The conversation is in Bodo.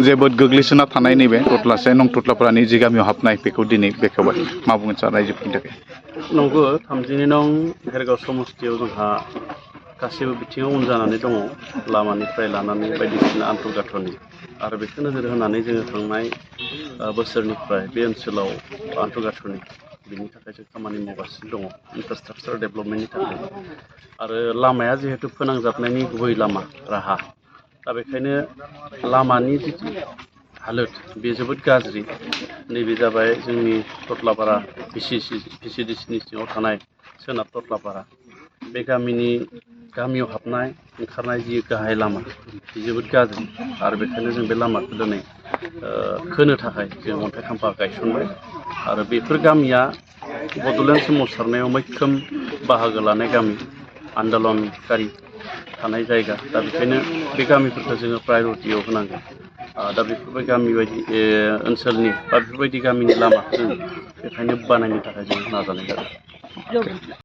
जोबोद गोग्लैसोना थानाय नैबे टटलासे नं टटलापारानि जि गामियाव हाबनाय बेखौ दिनै बेखेवबाय मा बुंगोन सार रायजोफोरनि थाखाय नंगौ 32 नं भेरगाव समस्तियाव जोंहा गासैबो बिथिङाव उन जानानै दङ लामानिफ्राय लानानै बायदिसिना आन्तर्गाथनि आरो बेखौ नोजोर होनानै जोङो थांनाय बोसोरनिफ्राय बे ओनसोलाव आन्तर्गाथनि बिनि थाखाय जों खामानि मावगासिनो दङ इनफ्रास्ट्राकचार डेभेलपमेन्टनि थाखाय आरो लामाया जिहेतु फोनांजाबनायनि गुबै लामा राहा दा बेखायनो लामानि जिथु हालोद बे जोबोद गाज्रि नैबे जाबाय जोंनि टटलापारा भिसिडिसिनि सिङाव थानाय सोनाब टटलापारा बे गामियाव हाबनाय ओंखारनाय जि गाहाय लामा बे जोबोद गाज्रि आरो बेखायनो जों बे लामाखौ दिनै खोनो थाखाय जों अन्थाइ खाम्फा गायसनबाय आरो बेफोर गामिया बड'लेण्ड सोमावसारनायाव मैखोम बाहागो लानाय गामि आन्दलनकारि थानाय जायगा दा बेखायनो बे गामिफोरखौ जोङो प्रायरिटियाव होनांगोन दा बेफोरबायदि गामि बायदि ओनसोलनि बा बेफोरबायदि गामिनि लामाखौ जों बेखायनो बानायनो थाखाय जों नाजानाय जादों